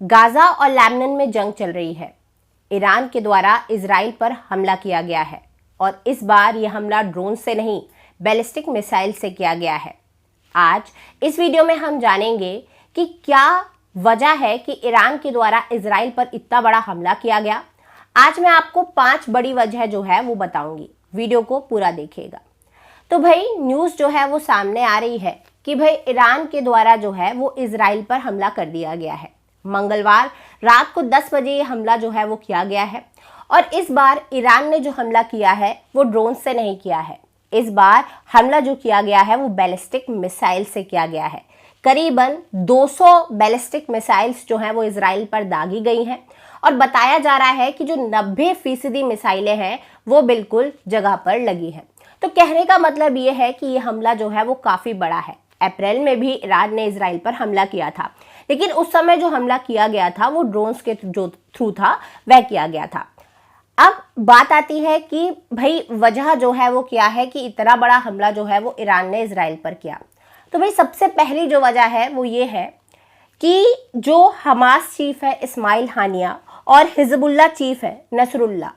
Gaza और Lebanon में जंग चल रही है। ईरान के द्वारा इजराइल पर हमला किया गया है और इस बार यह हमला ड्रोन से नहीं बैलिस्टिक मिसाइल से किया गया है। आज इस वीडियो में हम जानेंगे कि क्या वजह है कि ईरान के द्वारा इजराइल पर इतना बड़ा हमला किया गया। आज मैं आपको 5 बड़ी वजह जो है वो बताऊंगी, वीडियो को पूरा देखिएगा। तो भाई न्यूज़ जो है वो सामने आ रही है कि भाई ईरान के द्वारा जो है वो इजराइल पर हमला कर दिया गया है। मंगलवार रात को 10 बजे ये हमला जो है वो किया गया है और इस बार ईरान ने जो हमला किया है वो ड्रोन से नहीं किया है। इस बार हमला जो किया गया है वो बैलिस्टिक मिसाइल से किया गया है। करीबन 200 बैलिस्टिक मिसाइल्स जो हैं वो इजराइल पर दागी गई हैं और बताया जा रहा है कि जो 90% मिसाइलें हैं वो बिल्कुल जगह पर लगी हैं। तो कहने का मतलब ये है कि ये हमला जो है वो काफ़ी बड़ा है। अप्रैल में भी ईरान ने इजराइल पर हमला किया था, लेकिन उस समय जो हमला किया गया था वो ड्रोन्स के जो थ्रू था वह किया गया था। अब बात आती है कि भाई वजह जो है वो क्या है कि इतना बड़ा हमला जो है वो ईरान ने इजराइल पर किया। तो भाई सबसे पहली जो वजह है वो ये है कि जो हमास चीफ है इस्माइल हानिया और हिजबुल्लाह चीफ है नसरुल्लाह,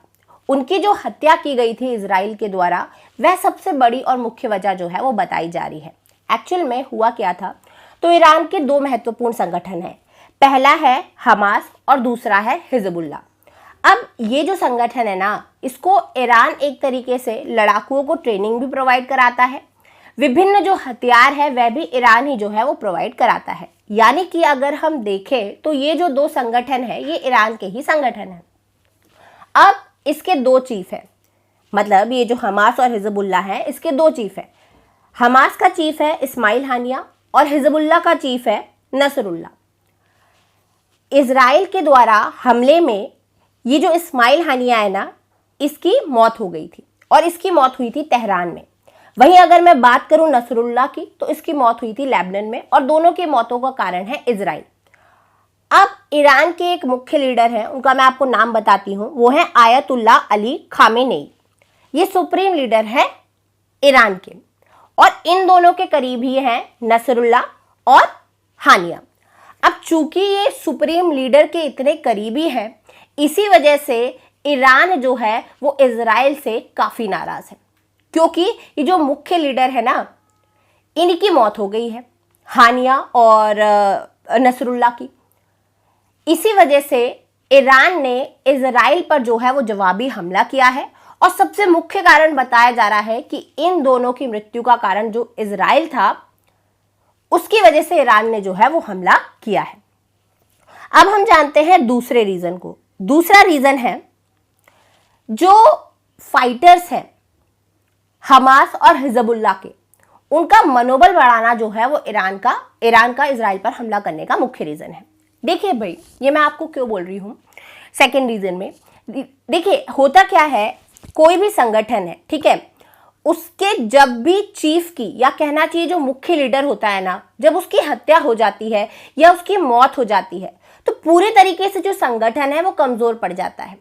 उनकी जो हत्या की गई थी इजराइल के द्वारा, वह सबसे बड़ी और मुख्य वजह जो है वो बताई जा रही है। एक्चुअल में हुआ क्या था, तो ईरान के 2 महत्वपूर्ण संगठन हैं, पहला है हमास और दूसरा है हिजबुल्लाह। अब ये जो संगठन है ना, इसको ईरान एक तरीके से लड़ाकुओं को ट्रेनिंग भी प्रोवाइड कराता है, विभिन्न जो हथियार है वह भी ईरान ही जो है वो प्रोवाइड कराता है। यानी कि अगर हम देखें तो ये जो 2 संगठन है ये ईरान के ही संगठन है। अब इसके 2 चीफ है, मतलब ये जो हमास और हिजबुल्लाह है इसके 2 चीफ है। हमास का चीफ है इस्माइल हानिया और हिजबुल्लाह का चीफ है नसरुल्लाह। इजराइल के द्वारा हमले में ये जो इस्माइल हानिया है ना, इसकी मौत हो गई थी और इसकी मौत हुई थी तेहरान में। वहीं अगर मैं बात करूं नसरुल्लाह की, तो इसकी मौत हुई थी लेबनान में और दोनों की मौतों का कारण है इजराइल। अब ईरान के एक मुख्य लीडर हैं, उनका मैं आपको नाम बताती हूं, वो है आयतुल्लाह अली खामेनेई। ये सुप्रीम लीडर है ईरान के और इन दोनों के करीबी हैं नसरुल्लाह और हानिया। अब चूंकि ये सुप्रीम लीडर के इतने करीबी हैं, इसी वजह से ईरान जो है वो इजराइल से काफ़ी नाराज़ है, क्योंकि ये जो मुख्य लीडर है ना, इनकी मौत हो गई है, हानिया और नसरुल्लाह की। इसी वजह से ईरान ने इजराइल पर जो है वो जवाबी हमला किया है और सबसे मुख्य कारण बताया जा रहा है कि इन दोनों की मृत्यु का कारण जो इजराइल था, उसकी वजह से ईरान ने जो है वो हमला किया है। अब हम जानते हैं दूसरे रीजन को। दूसरा रीजन है जो फाइटर्स हैं हमास और हिजबुल्लाह के, उनका मनोबल बढ़ाना जो है वो ईरान का इजराइल पर हमला करने का मुख्य रीजन है। देखिए भाई, ये मैं आपको क्यों बोल रही हूँ सेकेंड रीजन में। देखिए होता क्या है, कोई भी संगठन है, ठीक है, उसके जब भी चीफ की, या कहना चाहिए जो मुख्य लीडर होता है ना, जब उसकी हत्या हो जाती है या उसकी मौत हो जाती है, तो पूरे तरीके से जो संगठन है वो कमजोर पड़ जाता है।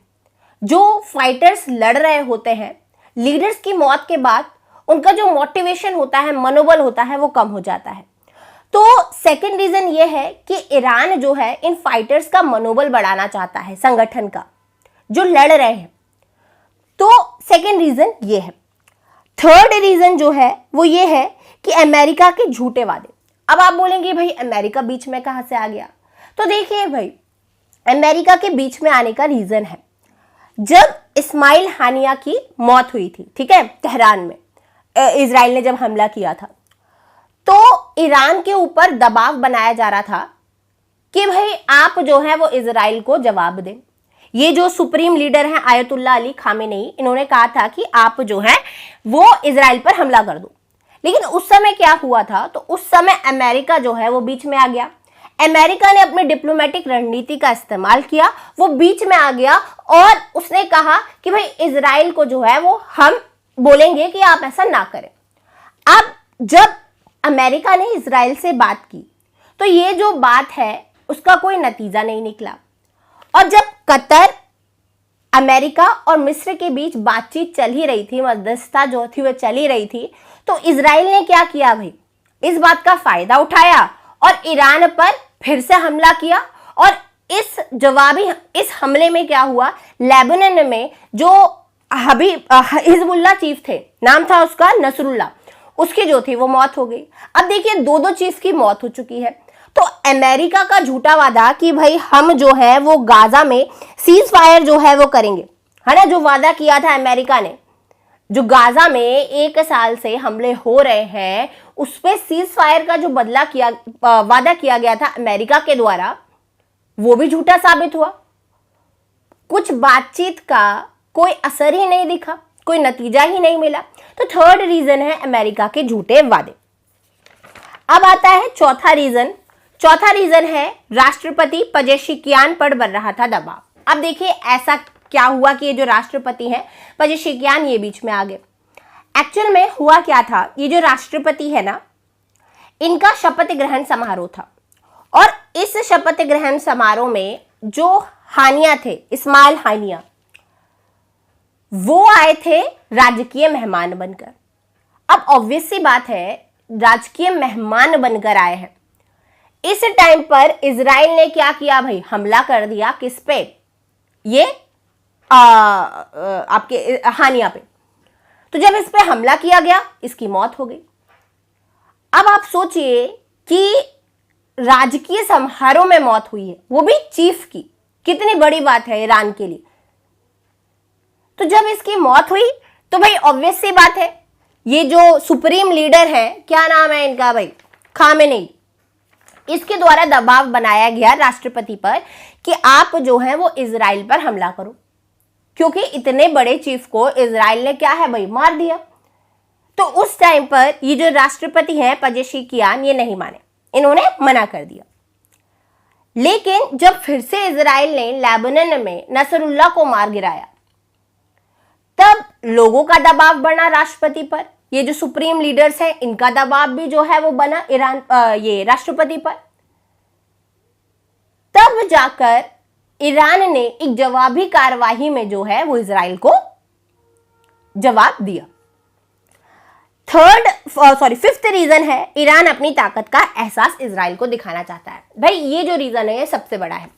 जो फाइटर्स लड़ रहे होते हैं, लीडर्स की मौत के बाद उनका जो मोटिवेशन होता है, मनोबल होता है, वो कम हो जाता है। तो सेकंड रीजन ये है कि ईरान जो है इन फाइटर्स का मनोबल बढ़ाना चाहता है, संगठन का जो लड़ रहे हैं। तो सेकंड रीजन ये है। थर्ड रीजन जो है वो ये है कि अमेरिका के झूठे वादे। अब आप बोलेंगे भाई अमेरिका बीच में कहां से आ गया, तो देखिए भाई, अमेरिका के बीच में आने का रीजन है, जब इस्माइल हानिया की मौत हुई थी, ठीक है, तेहरान में इजराइल ने जब हमला किया था, तो ईरान के ऊपर दबाव बनाया जा रहा था कि भाई आप जो है वो इजराइल को जवाब दें। ये जो सुप्रीम लीडर हैं आयतुल्लाह अली खामेनेई, इन्होंने कहा था कि आप जो है वो इजराइल पर हमला कर दो। लेकिन उस समय क्या हुआ था, तो उस समय अमेरिका जो है वो बीच में आ गया। अमेरिका ने अपनी डिप्लोमेटिक रणनीति का इस्तेमाल किया, वो बीच में आ गया और उसने कहा कि भाई इजराइल को जो है वो हम बोलेंगे कि आप ऐसा ना करें। अब जब अमेरिका ने इजराइल से बात की, तो ये जो बात है उसका कोई नतीजा नहीं निकला। और जब कतर, अमेरिका और मिस्र के बीच बातचीत चल ही रही थी, मध्यस्थता जो थी वह चल ही रही थी, तो इजराइल ने क्या किया भाई, इस बात का फायदा उठाया और ईरान पर फिर से हमला किया और इस हमले में क्या हुआ, लेबनान में जो हिजबुल्लाह चीफ थे, नाम था उसका नसरुल्लाह, उसकी जो थी वो मौत हो गई। अब देखिए दो चीफ की मौत हो चुकी है। तो अमेरिका का झूठा वादा कि भाई हम जो है वो गाजा में सीज फायर जो है वो करेंगे, है ना, जो वादा किया था अमेरिका ने, जो गाजा में 1 साल से हमले हो रहे हैं उस पर सीज फायर का जो वादा किया गया था अमेरिका के द्वारा, वो भी झूठा साबित हुआ। कुछ बातचीत का कोई असर ही नहीं दिखा, कोई नतीजा ही नहीं मिला। तो थर्ड रीजन है अमेरिका के झूठे वादे। अब आता है चौथा रीजन। चौथा रीजन है राष्ट्रपति पजेशिकियान पर बन रहा था दबाव। अब देखिए ऐसा क्या हुआ कि ये जो राष्ट्रपति हैं पजेशिकियान ये बीच में आ गए। एक्चुअल में हुआ क्या था, ये जो राष्ट्रपति है ना, इनका शपथ ग्रहण समारोह था और इस शपथ ग्रहण समारोह में जो हानिया थे, इस्माइल हानिया, वो आए थे राजकीय मेहमान बनकर। अब ऑब्वियस सी बात है, राजकीय मेहमान बनकर आए हैं। इस टाइम पर इजराइल ने क्या किया भाई, हमला कर दिया किस पे, ये आपके हानिया पे। तो जब इस पे हमला किया गया इसकी मौत हो गई। अब आप सोचिए कि राजकीय समारोह में मौत हुई है, वो भी चीफ की, कितनी बड़ी बात है ईरान के लिए। तो जब इसकी मौत हुई तो भाई ऑब्वियस सी बात है, ये जो सुप्रीम लीडर है, क्या नाम है इनका भाई, खामेनेई, इसके द्वारा दबाव बनाया गया राष्ट्रपति पर कि आप जो है वो इजराइल पर हमला करो, क्योंकि इतने बड़े चीफ को इजराइल ने क्या है भाई मार दिया। तो उस टाइम पर ये जो राष्ट्रपति हैं पजेशिकियान, ये नहीं माने, इन्होंने मना कर दिया। लेकिन जब फिर से इजराइल ने लेबनान में नसरुल्लाह को मार गिराया, तब लोगों का दबाव बढ़ा राष्ट्रपति पर। ये जो सुप्रीम लीडर्स हैं इनका दबाव भी जो है वो बना ये राष्ट्रपति पर। तब जाकर ईरान ने एक जवाबी कार्यवाही में जो है वो इजराइल को जवाब दिया। फिफ्थ रीजन है, ईरान अपनी ताकत का एहसास इजराइल को दिखाना चाहता है। भाई ये जो रीजन है ये सबसे बड़ा है।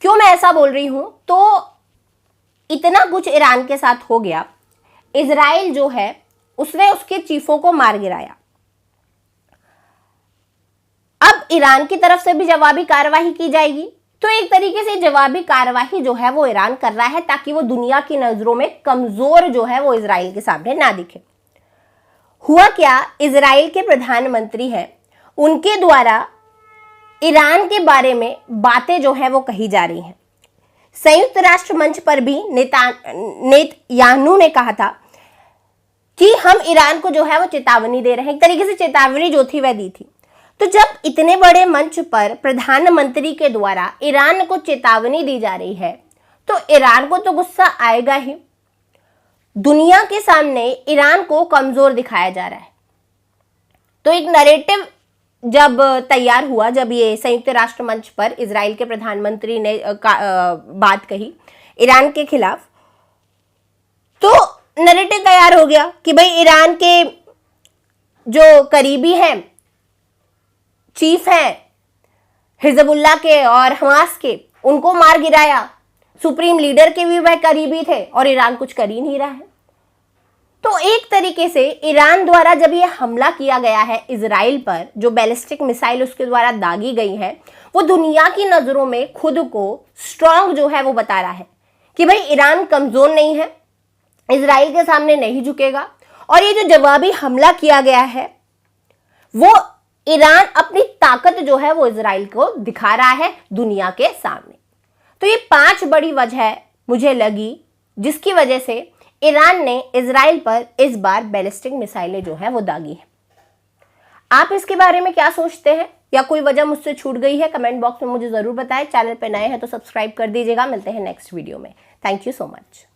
क्यों मैं ऐसा बोल रही हूं, तो इतना कुछ ईरान के साथ हो गया, इजराइल जो है उसने उसके चीफों को मार गिराया। अब ईरान की तरफ से भी जवाबी कार्यवाही की जाएगी। तो एक तरीके से जवाबी कार्यवाही जो है वो ईरान कर रहा है ताकि वो दुनिया की नजरों में कमजोर जो है वो इजराइल के सामने ना दिखे। हुआ क्या, इजराइल के प्रधानमंत्री हैं, उनके द्वारा ईरान के बारे में बातें जो है वो कही जा रही हैं। संयुक्त राष्ट्र मंच पर भी नेतन्याहू ने कहा था कि हम ईरान को जो है वो चेतावनी दे रहे हैं। एक तरीके से चेतावनी जो थी वह दी थी। तो जब इतने बड़े मंच पर प्रधानमंत्री के द्वारा ईरान को चेतावनी दी जा रही है तो ईरान को तो गुस्सा आएगा ही। दुनिया के सामने ईरान को कमजोर दिखाया जा रहा है। तो एक नैरेटिव जब तैयार हुआ, जब ये संयुक्त राष्ट्र मंच पर इजराइल के प्रधानमंत्री ने बात कही ईरान के खिलाफ, तो नैरेटिव तैयार हो गया कि भाई ईरान के जो करीबी हैं, चीफ हैं हिजबुल्लाह के और हमास के, उनको मार गिराया। सुप्रीम लीडर के भी वह करीबी थे और ईरान कुछ कर ही नहीं रहा है। तो एक तरीके से ईरान द्वारा जब ये हमला किया गया है इजराइल पर, जो बैलिस्टिक मिसाइल उसके द्वारा दागी गई है, वो दुनिया की नजरों में खुद को स्ट्रांग जो है वो बता रहा है कि भाई ईरान कमजोर नहीं है, इजराइल के सामने नहीं झुकेगा। और ये जो जवाबी हमला किया गया है वो ईरान अपनी ताकत जो है वो इजराइल को दिखा रहा है दुनिया के सामने। तो ये 5 बड़ी वजह मुझे लगी जिसकी वजह से ईरान ने इजराइल पर इस बार बैलिस्टिक मिसाइलें जो है वो दागी है। आप इसके बारे में क्या सोचते हैं, या कोई वजह मुझसे छूट गई है, कमेंट बॉक्स में मुझे जरूर बताएं। चैनल पे नए हैं तो सब्सक्राइब कर दीजिएगा। मिलते हैं नेक्स्ट वीडियो में। Thank you so much.